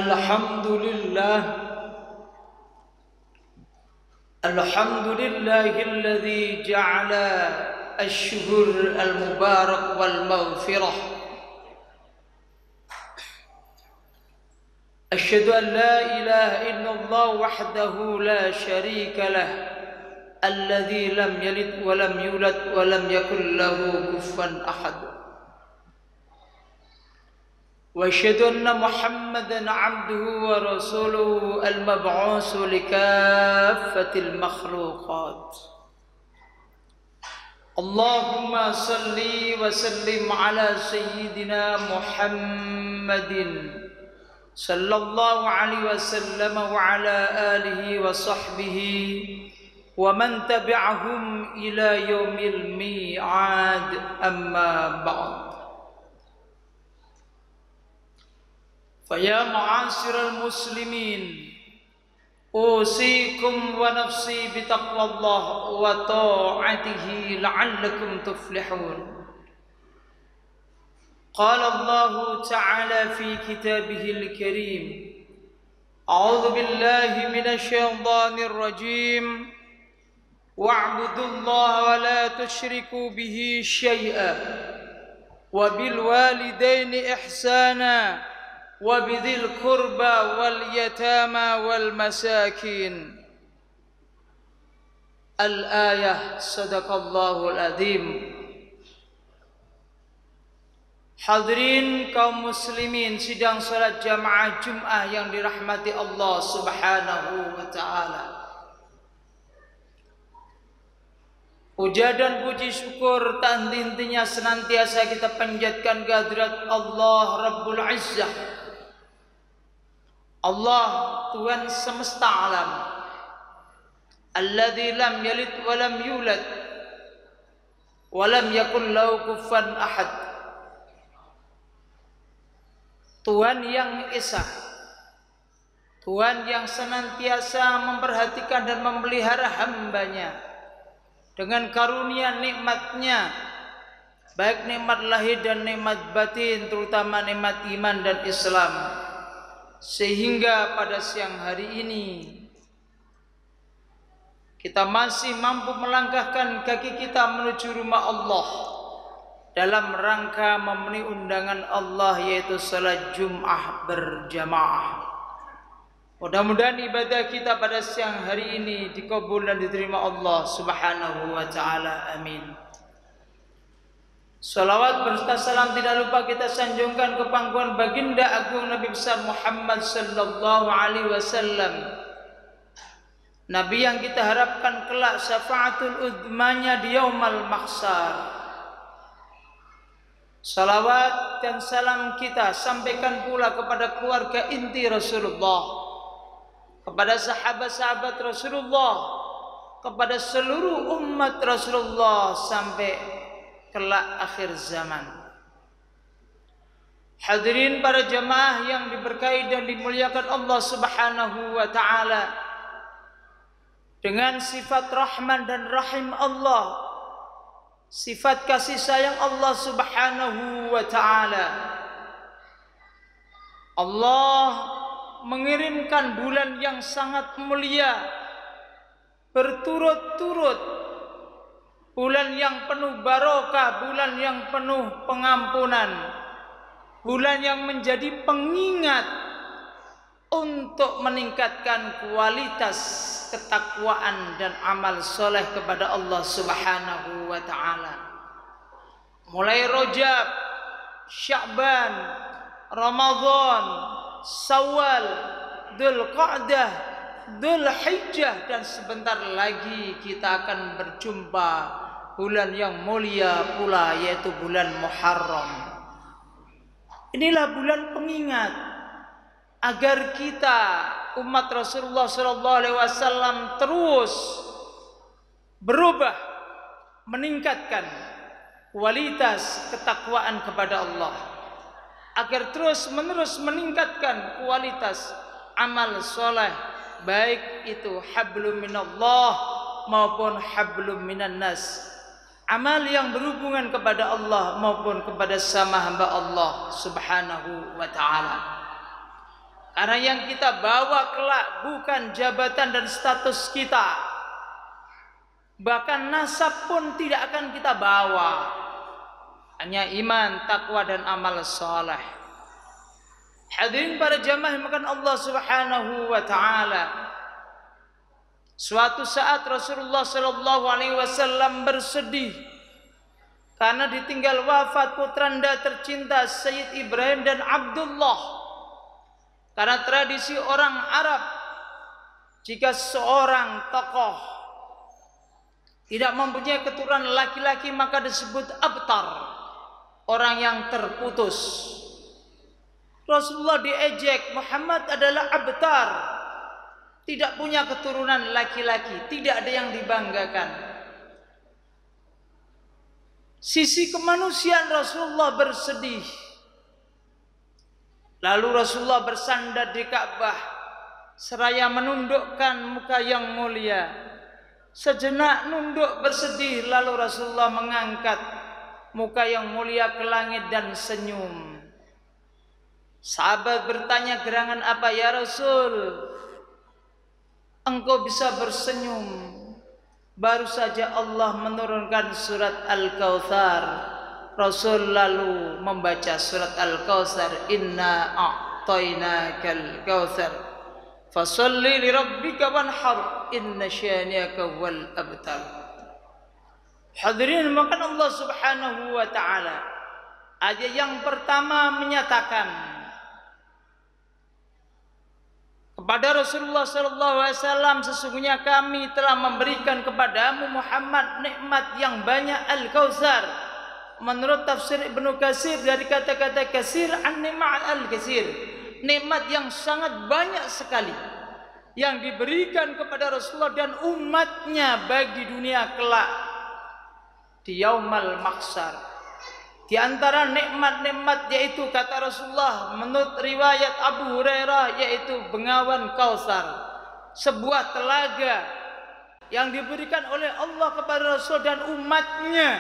Alhamdulillah alladzi ja'ala asy-syuhur al-mubarak wal maghfirah. Asyhadu an la ilaha illallah wahdahu la syarika lah, alladzi lam yalid wa lam yulad wa lam yakul lahu kufuwan ahad. Wa asyhadu anna Muhammadan 'abduhu wa rasuluhu al-mab'uts likaffatil makhluqat. Allahumma salli wa sallim ala sayyidina Muhammadin sallallahu alaihi wasallam wa ala alihi wa sahbihi wa man tabi'ahum ila yaumil mi'ad, amma ba'd. Faya ma'asyiral muslimin, usikum wa nafsi bitaqwallah wa ta'atihi la'allakum tuflihun. Qala Allah ta'ala fi kitabihil karim, a'udzu billahi minasy syaithanir rajim, wa'budullaha wa la tusyriku bihi syai'a wa bil walidaini ihsana wa bidzil qurba wal yatama wal masakin. Al-ayah. Sadaqallahul adzim. Hadirin kaum muslimin sidang salat jamaah Jumat yang dirahmati Allah Subhanahu wa taala. Puja dan puji syukur tak henti-hentinya senantiasa kita panjatkan kehadirat Allah Rabbul Izzah, Allah Tuhan semesta alam, alladzi lam yalid wa lam yulad wa lam yakul lahu kufuwan ahad. Tuhan yang esa, Tuhan yang senantiasa memperhatikan dan memelihara hambanya dengan karunia nikmatnya, baik nikmat lahir dan nikmat batin, terutama nikmat iman dan Islam. Sehingga pada siang hari ini kita masih mampu melangkahkan kaki kita menuju rumah Allah dalam rangka memenuhi undangan Allah, yaitu salat Jumat berjamaah. Mudah-mudahan ibadah kita pada siang hari ini dikabul dan diterima Allah Subhanahu wa taala. Amin. Salawat berserta salam tidak lupa kita sanjungkan ke pangkuan baginda agung Nabi besar Muhammad sallallahu alaihi wasallam, Nabi yang kita harapkan kelak syafaatul uzmanya di yaumal mahsyar. Salawat dan salam kita sampaikan pula kepada keluarga inti Rasulullah, kepada sahabat-sahabat Rasulullah, kepada seluruh umat Rasulullah sampai kelak akhir zaman. Hadirin para jamaah yang diberkahi dan dimuliakan Allah Subhanahu wa taala, dengan sifat Rahman dan Rahim Allah, sifat kasih sayang Allah Subhanahu wa taala, Allah mengirimkan bulan yang sangat mulia berturut-turut, bulan yang penuh barokah, bulan yang penuh pengampunan, bulan yang menjadi pengingat untuk meningkatkan kualitas ketakwaan dan amal soleh kepada Allah Subhanahu wa taala. Mulai Rajab, Sya'ban, Ramadan, Syawal, Dzulqa'dah, Dzulhijjah, dan sebentar lagi kita akan berjumpa bulan yang mulia pula, yaitu bulan Muharram. Inilah bulan pengingat agar kita umat Rasulullah SAW terus berubah, meningkatkan kualitas ketakwaan kepada Allah, agar terus menerus meningkatkan kualitas amal soleh, baik itu hablum minallah maupun hablum minan nas, amal yang berhubungan kepada Allah maupun kepada sama hamba Allah Subhanahu wa ta'ala. Karena yang kita bawa kelak bukan jabatan dan status kita, bahkan nasab pun tidak akan kita bawa, hanya iman, takwa dan amal saleh. Hadirin para jamaah yang dimuliakan Allah Subhanahu wa taala. Suatu saat Rasulullah sallallahu alaihi wasallam bersedih karena ditinggal wafat putranda tercinta Sayyid Ibrahim dan Abdullah. Karena tradisi orang Arab, jika seorang tokoh tidak mempunyai keturunan laki-laki maka disebut abtar, orang yang terputus. Rasulullah diejek, Muhammad adalah abtar, tidak punya keturunan laki-laki, tidak ada yang dibanggakan. Sisi kemanusiaan Rasulullah bersedih. Lalu Rasulullah bersandar di Ka'bah seraya menundukkan muka yang mulia. Sejenak nunduk bersedih, lalu Rasulullah mengangkat muka yang mulia ke langit dan senyum. Sahabat bertanya, gerangan apa ya Rasul? Engkau bisa bersenyum. Baru saja Allah menurunkan surat Al-Kautsar. Rasul lalu membaca surat Al-Kautsar, inna a'tainakal kautsar fasholli li rabbika wanhar inna syani'aka wal abtar. Hadirin makan Allah Subhanahu wa taala. Ayat yang pertama menyatakan kepada Rasulullah sallallahu alaihi wasallam, sesungguhnya kami telah memberikan kepadamu Muhammad nikmat yang banyak, Al-Kautsar. Menurut tafsir Ibnu Katsir dari kata-kata kasir an-ni'mat al-kasir, nikmat yang sangat banyak sekali yang diberikan kepada Rasulullah dan umatnya bagi dunia kelak di yaumal mahsyar. Di antara nikmat-nikmat yaitu kata Rasulullah menurut riwayat Abu Hurairah yaitu Bengawan Kautsar, sebuah telaga yang diberikan oleh Allah kepada Rasul dan umatnya.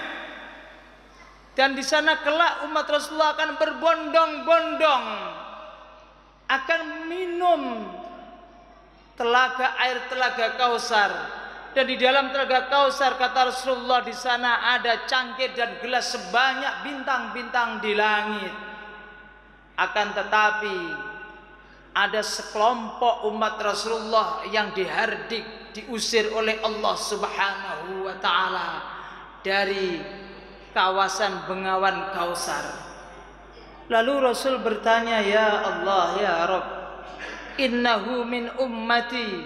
Dan di sana kelak umat Rasulullah akan berbondong-bondong akan minum air telaga Kautsar. Dan di dalam telaga Kautsar kata Rasulullah di sana ada cangkir dan gelas sebanyak bintang-bintang di langit. Akan tetapi ada sekelompok umat Rasulullah yang dihardik, diusir oleh Allah Subhanahu wa taala dari kawasan Bengawan Kautsar. Lalu Rasul bertanya, ya Allah, ya Rabb, innahu min ummati,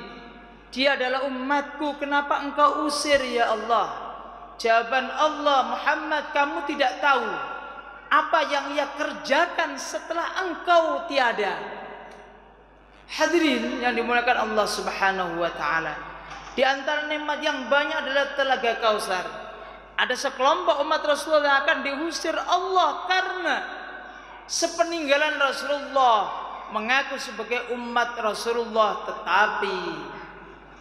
dia adalah umatku, kenapa engkau usir ya Allah? Jawaban Allah, Muhammad, kamu tidak tahu apa yang ia kerjakan setelah engkau tiada. Hadirin yang dimuliakan Allah Subhanahu wa taala, di antara nikmat yang banyak adalah telaga Kautsar. Ada sekelompok umat Rasulullah yang akan diusir Allah karena sepeninggalan Rasulullah mengaku sebagai umat Rasulullah tetapi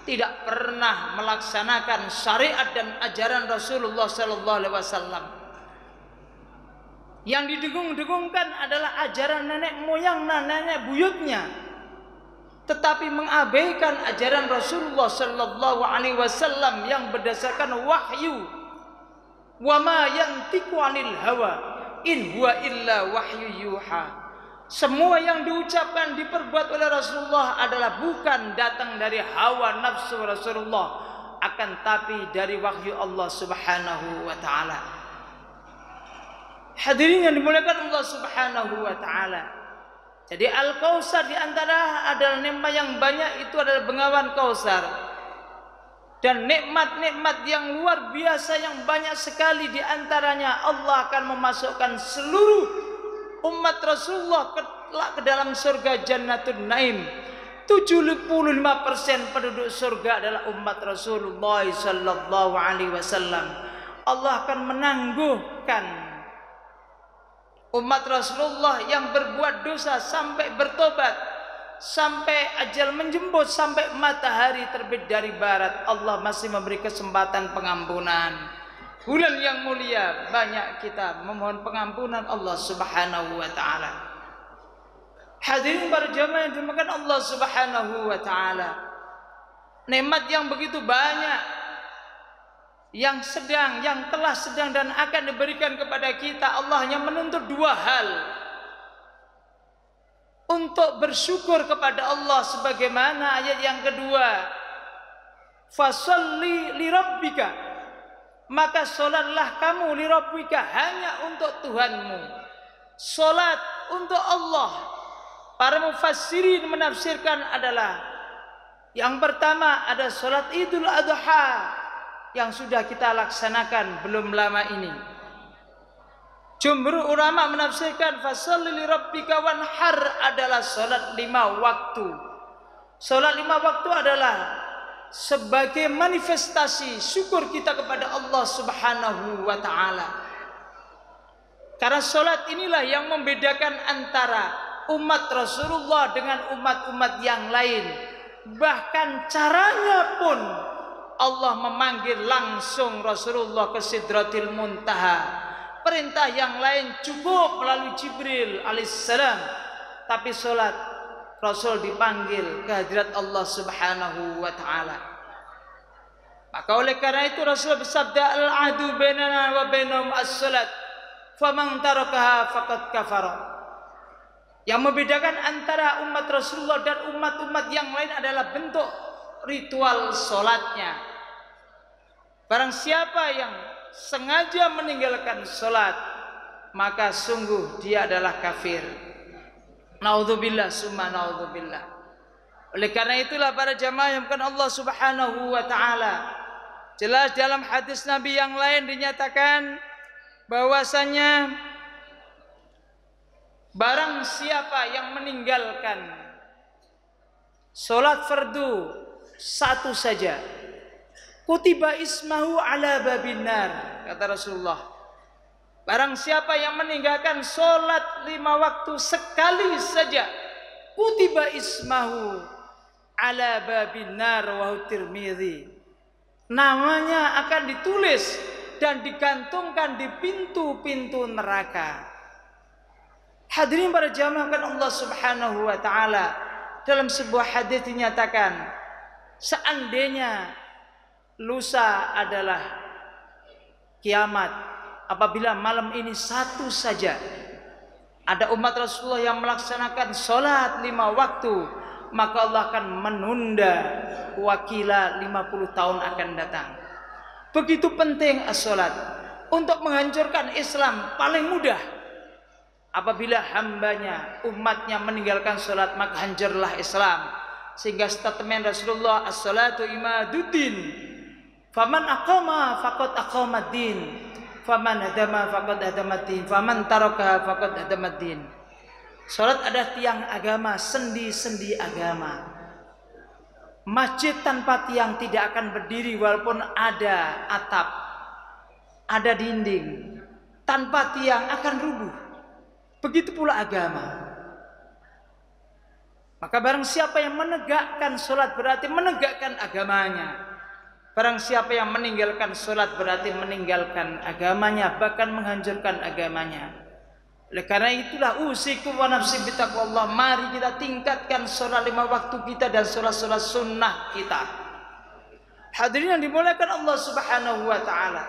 tidak pernah melaksanakan syariat dan ajaran Rasulullah sallallahu alaihi wasallam. Yang didengung-dengungkan adalah ajaran nenek moyang, nenek buyutnya, tetapi mengabaikan ajaran Rasulullah sallallahu alaihi wasallam yang berdasarkan wahyu. Wa ma yantiqu 'anil hawa in huwa illa wahyu yuha. Semua yang diucapkan, diperbuat oleh Rasulullah adalah bukan datang dari hawa nafsu Rasulullah, akan tapi dari wahyu Allah Subhanahu wa taala. Hadirin yang dimuliakan Allah Subhanahu wa taala. Jadi Al-Kautsar di antara adalah nikmat yang banyak itu adalah Bengawan Kautsar. Dan nikmat-nikmat yang luar biasa yang banyak sekali di antaranya Allah akan memasukkan seluruh umat Rasulullah ke dalam surga Jannatul Naim. 75% penduduk surga adalah umat Rasulullah sallallahu alaihi wasallam. Allah akan menangguhkan umat Rasulullah yang berbuat dosa sampai bertobat, sampai ajal menjemput, sampai matahari terbit dari barat, Allah masih memberi kesempatan pengampunan. Bulan yang mulia, banyak kita memohon pengampunan Allah Subhanahu wa taala. Hadirin para jamaah yang dimuliakan Allah Subhanahu wa taala. Nikmat yang begitu banyak yang sedang, yang telah sedang dan akan diberikan kepada kita. Allah hanya menuntut dua hal. Untuk bersyukur kepada Allah sebagaimana ayat yang kedua. Fasalli li rabbika, maka solatlah kamu li rabbika, hanya untuk Tuhanmu. Solat untuk Allah. Para mufassirin menafsirkan adalah yang pertama ada solat Idul Adha yang sudah kita laksanakan belum lama ini. Jumhur ulama menafsirkan fasalli li rabbika wanhar adalah solat 5 waktu. Solat 5 waktu adalah sebagai manifestasi syukur kita kepada Allah Subhanahu wa taala. Karena solat inilah yang membedakan antara umat Rasulullah dengan umat-umat yang lain. Bahkan caranya pun Allah memanggil langsung Rasulullah ke Sidratil Muntaha. Perintah yang lain cukup melalui Jibril alaihissalam, tapi solat Rasul dipanggil ke hadirat Allah Subhanahu wa taala. Maka oleh karena itu Rasul bersabda, al-ahdu bainana wa bainahum as-salat, faman tarakaha faqad kafara. Yang membedakan antara umat Rasulullah dan umat-umat yang lain adalah bentuk ritual solatnya. Barang siapa yang sengaja meninggalkan solat, maka sungguh dia adalah kafir. Naudzubillah summa naudzubillah. Oleh karena itulah para jamaah yang bukan Allah Subhanahu wa taala, jelas dalam hadis Nabi yang lain dinyatakan bahwasanya barang siapa yang meninggalkan solat fardu satu saja, kutiba ismahu ala babinar, kata Rasulullah. Barang siapa yang meninggalkan solat 5 waktu sekali saja, kutiba ismahu ala babinar wa Tirmidzi, namanya akan ditulis dan digantungkan di pintu-pintu neraka. Hadirin para jamaah kan Allah Subhanahu wa taala, dalam sebuah hadis dinyatakan, seandainya lusa adalah kiamat, apabila malam ini satu saja ada umat Rasulullah yang melaksanakan solat 5 waktu, maka Allah akan menunda wakila 50 tahun akan datang. Begitu penting as-solat. Untuk menghancurkan Islam paling mudah, apabila hambanya, umatnya meninggalkan solat, maka hancurlah Islam. Sehingga statement Rasulullah, as-salatu imaduddin, faman aqama faqad aqamaddin, faman hadama faqad hadamaddin, faman tarakaha faqad hadamaddin. Salat adalah tiang agama, sendi-sendi agama. Masjid tanpa tiang tidak akan berdiri walaupun ada atap, ada dinding. Tanpa tiang akan rubuh. Begitu pula agama. Maka barang siapa yang menegakkan solat berarti menegakkan agamanya. Barang siapa yang meninggalkan solat berarti meninggalkan agamanya, bahkan menghancurkan agamanya. Oleh karena itulah usikum wa nafsi bitaqwallah, mari kita tingkatkan solat 5 waktu kita dan solat-solat sunnah kita. Hadirin yang dimuliakan Allah Subhanahu wa taala.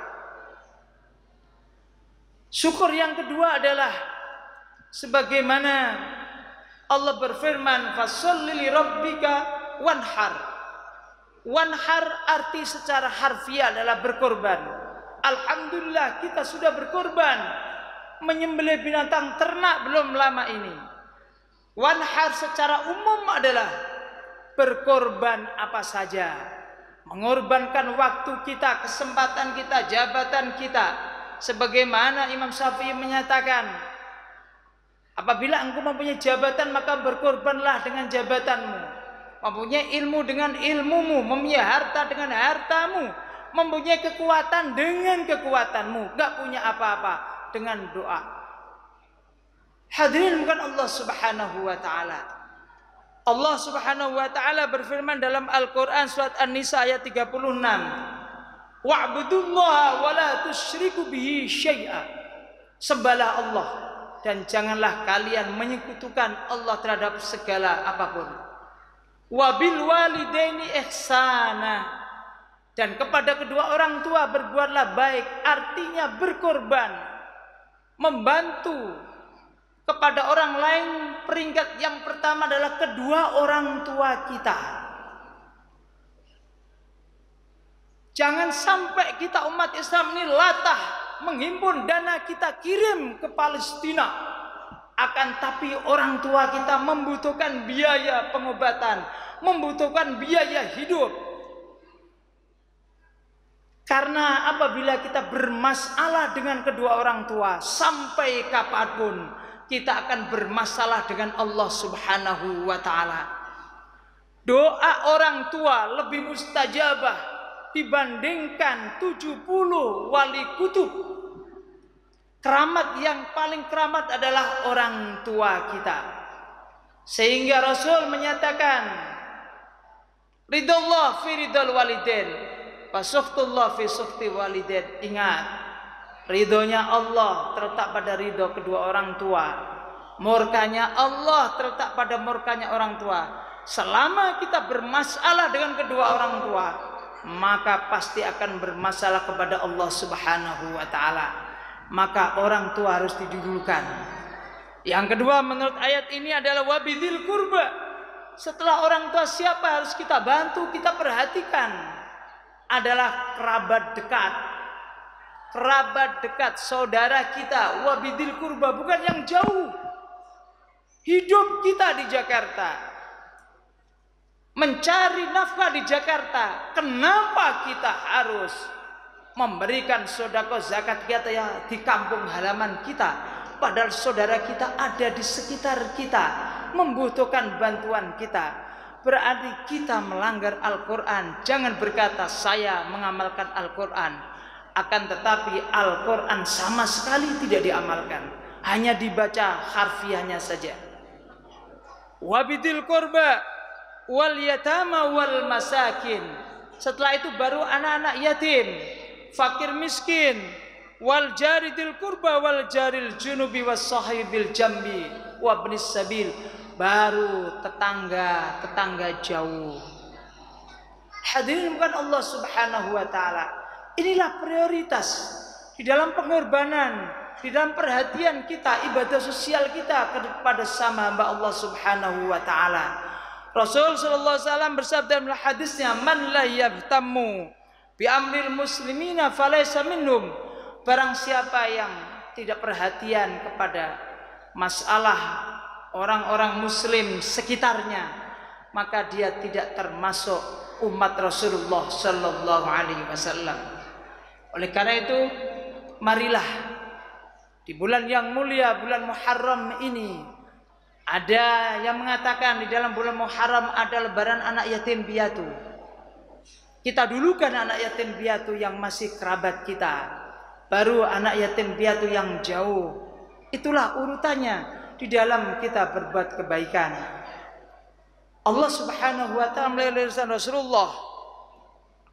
Syukur yang kedua adalah sebagaimana Allah berfirman, fasholli li rabbika wanhar. Wanhar arti secara harfiah adalah berkorban. Alhamdulillah kita sudah berkorban, menyembelih binatang ternak belum lama ini. Wanhar secara umum adalah berkorban apa saja, mengorbankan waktu kita, kesempatan kita, jabatan kita. Sebagaimana Imam Syafi'i menyatakan, apabila engkau mempunyai jabatan maka berkorbanlah dengan jabatanmu, mempunyai ilmu dengan ilmumu, mempunyai harta dengan hartamu, mempunyai kekuatan dengan kekuatanmu, gak punya apa-apa dengan doa. Hadirin bukan Allah Subhanahu wa taala. Allah Subhanahu wa taala berfirman dalam Al-Qur'an surat An-Nisa ayat 36. Wa'budullaha wa la tusyriku bihi syai'a. Sembahlah Allah dan janganlah kalian menyekutukan Allah terhadap segala apapun. Wabil walidaini ihsana, dan kepada kedua orang tua berbuatlah baik, artinya berkorban, membantu kepada orang lain. Peringkat yang pertama adalah kedua orang tua kita. Jangan sampai kita umat Islam ini latah menghimpun dana kita kirim ke Palestina, akan tapi orang tua kita membutuhkan biaya pengobatan, membutuhkan biaya hidup. Karena apabila kita bermasalah dengan kedua orang tua, sampai kapanpun kita akan bermasalah dengan Allah Subhanahu wa ta'ala. Doa orang tua lebih mustajabah dibandingkan 70 wali kutub. Keramat yang paling keramat adalah orang tua kita. Sehingga Rasul menyatakan, ridallah fi ridal walidain, fasuhtullah fi suhti walidain. Ingat, ridhonya Allah terletak pada ridho kedua orang tua, murkanya Allah terletak pada murkanya orang tua. Selama kita bermasalah dengan kedua orang tua, maka pasti akan bermasalah kepada Allah Subhanahu wa ta'ala. Maka orang tua harus didulukan. Yang kedua menurut ayat ini adalah wabidil kurba. Setelah orang tua, siapa harus kita bantu, kita perhatikan? Adalah kerabat dekat. Kerabat dekat, saudara kita. Wabidil kurba, bukan yang jauh. Hidup kita di Jakarta, mencari nafkah di Jakarta, kenapa kita harus memberikan sedekah zakat kita ya di kampung halaman kita, padahal saudara kita ada di sekitar kita, membutuhkan bantuan kita? Berarti kita melanggar Al-Quran. Jangan berkata saya mengamalkan Al-Quran, akan tetapi Al-Quran sama sekali tidak diamalkan, hanya dibaca harfiahnya saja. Wabidil qurba wal yatama wal masakin. Setelah itu baru anak-anak yatim, fakir miskin, wal jaridil qurba wal jaril junubi was sahibil jambi wa ibnis sabil. Baru tetangga jauh. Hadirin bukan Allah Subhanahu wa ta'ala. Inilah prioritas di dalam pengorbanan, di dalam perhatian kita, ibadah sosial kita kepada sama hamba Allah Subhanahu wa ta'ala. Rasul sallallahu alaihi wasallam bersabda dalam hadisnya, man la yahtammu bi amril muslimina falaysa minhum. Barang siapa yang tidak perhatian kepada masalah orang-orang muslim sekitarnya, maka dia tidak termasuk umat Rasulullah sallallahu alaihi wasallam. Oleh karena itu, marilah di bulan yang mulia, bulan Muharram ini, ada yang mengatakan di dalam bulan Muharram ada lebaran anak yatim piatu. Kita dulukan anak yatim piatu yang masih kerabat kita, baru anak yatim piatu yang jauh. Itulah urutannya di dalam kita berbuat kebaikan. Allah Subhanahu wa ta'ala melalui lisan Rasulullah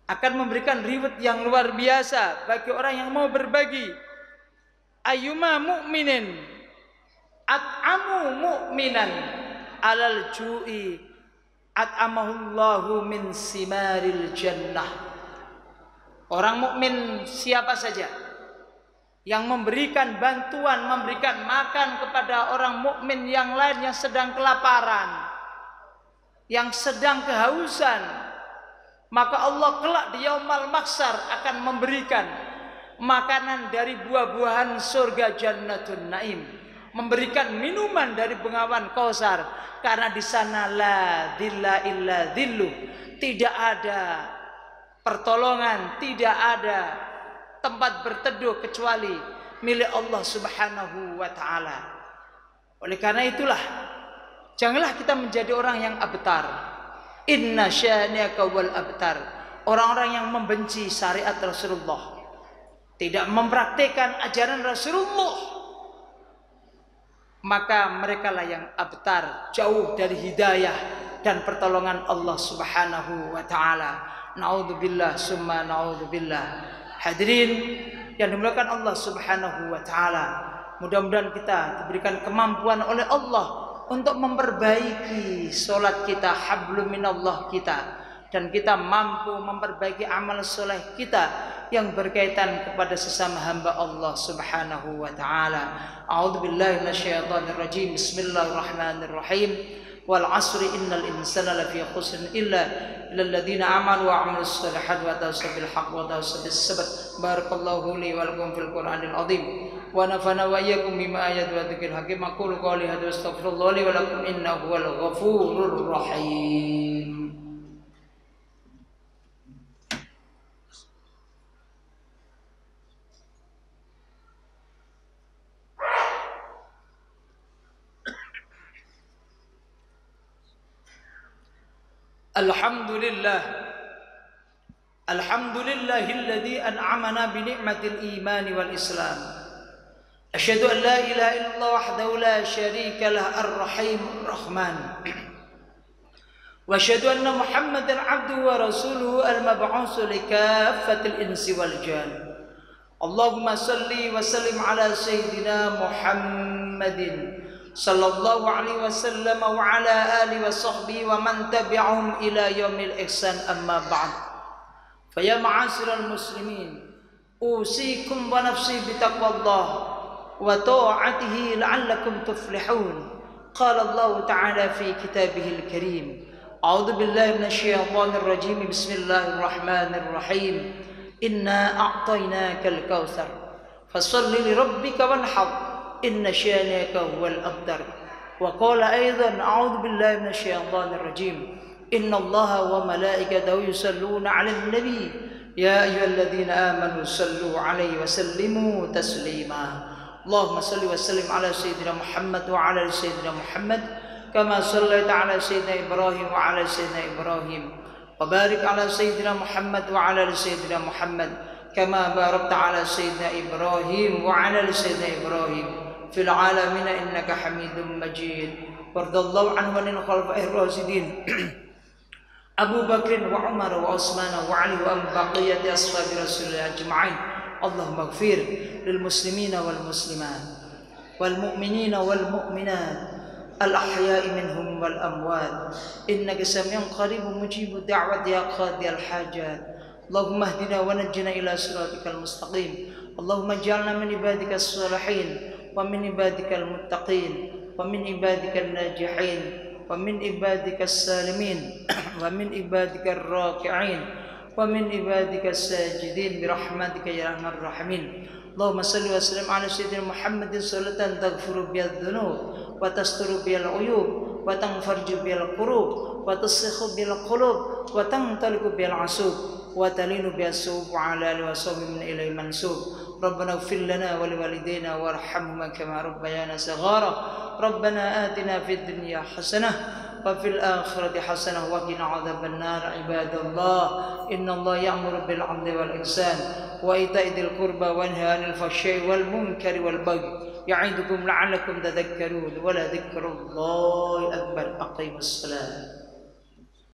akan memberikan reward yang luar biasa bagi orang yang mau berbagi. Ayyuma mu'minin at'amu mu'minan alal ju'i at'amahullahu min simaril jannah. Orang mukmin siapa saja yang memberikan bantuan, memberikan makan kepada orang mukmin yang lain yang sedang kelaparan, yang sedang kehausan, maka Allah kelak di Yaumal Mahsyar akan memberikan makanan dari buah-buahan surga Jannatun Naim, memberikan minuman dari bengawan Kausar, karena di sana la dhilla illa dhillu, tidak ada pertolongan, tidak ada tempat berteduh kecuali milik Allah Subhanahu wa ta'ala. Oleh karena itulah, janganlah kita menjadi orang yang abtar. Inna syani'aka wal abtar. Orang-orang yang membenci syariat Rasulullah, tidak mempraktikkan ajaran Rasulullah, maka mereka lah yang abtar, jauh dari hidayah dan pertolongan Allah Subhanahu wa ta'ala. Na'udzubillah summa na'udzubillah. Hadirin yang dimuliakan Allah Subhanahu wa ta'ala, Mudah-mudahan kita diberikan kemampuan oleh Allah untuk memperbaiki solat kita, hablum minallah kita, dan kita mampu memperbaiki amal soleh kita yang berkaitan kepada sesama hamba Allah Subhanahu wa taala. A'udzubillahi minasyaitonir rajim. Bismillahirrahmanirrahim. Wal 'asri innal insana lafi khusr illa lilladzina amanu wa 'amilus solihati wa tawassaw bil haqqi wa tawassaw bis sabr. Barakallahu li wa lakum fil Qur'anil 'azim. Wa nafa'ana wa iyyakum bima ayati wa dzikril hakim. Aqulu qawli hadza wa astaghfirullah li wa lakum innahu huwal ghafurur rahim. Alhamdulillahilladzi an'amana bi ni'matil iman wal islam. Asyhadu an la ilaha illallah wahdahu la syarika lah ar-rahim ar-rahman. Wa asyhadu anna Muhammadan 'abduhu wa rasuluhu al-mab'uts li kaffatil insi wal jan. Allahumma shalli wa sallim ala sayyidina Muhammadin sallallahu alaihi wasallam wa ala alihi wa sahbihi wa man tabi'ahum ila yaumil ihsan, amma ba'd. Fa ya ma'asyiral muslimin, usikum wa nafsi bi taqwallah wa ta'atihi la'allakum tuflihun. Qala Allah ta'ala fi kitabihil karim. A'udzu billahi minasyaitonir rajim. Bismillahirrahmanirrahim. Inna a'tainakal kautsar fashalli li rabbika wanhar inna syani'aka huwal abtar. Wa qala aidan a'udzu billahi minasyaitonir rajim. Innallaha wa malaikatahu yusalluna 'alan nabi ya ayyuhalladzina amanu sallu 'alaihi wa sallimu taslima. Allahumma shalli wa sallim 'ala sayyidina Muhammad wa 'ala sayyidina Muhammad kama shallaita 'ala sayyidina Ibrahim wa 'ala sayyidina Ibrahim wa barik 'ala sayyidina Muhammad wa 'ala sayyidina Muhammad kama barakta 'ala sayyidina Ibrahim wa 'ala sayyidina Ibrahim fil alamin innaka Hamidum Majid. Wardallahu anhu wa anil khulafa'ir rasyidin Abu Bakr wa Umar wa Utsman wa Ali wa baqiyati ashabi Rasulillah ajma'in. Allahumma ighfir lil muslimina wal muslimat wal mu'minina wal mu'minat al ahya'i minhum wal amwat innaka sami'un qaribun mujibud da'wati ya qadiyal hajat. Allahumma ihdina wa najjina ila siratikal mustaqim. Allahumma ij'alna min ibadikas shalihin wa min ibadikal muttaqin wa min ibadikal najihin wa min ibadikas salimin wa min ibadikar raki'in wa min ibadikas sajidin birahmatika ya arhamar rahimin. Allahumma salli wa sallim ala sayyidina Muhammadin salatan taghfiru bihadz dzunub wa tasturu bihal uyub wa tanfarju bihal qurub wa tasikhu bil qulub wa tantaliqu bil asub wa talinu bis sub ala alihi wa sahbihi min ilai mansub. ربنا اغفر لنا ولوالدينا وارحمهما كما ربيانا صغارا. ربنا آتنا في الدنيا حسنة وفي الآخرة حسنة وقنا عذاب النار. عباد الله إن الله يأمر بالعدل والإحسان وإيتاء ذي القربى وينهى عن الفحشاء والمنكر والبغي يعظكم لعلكم تذكرون ولذكر الله أكبر. أقيموا الصلاة.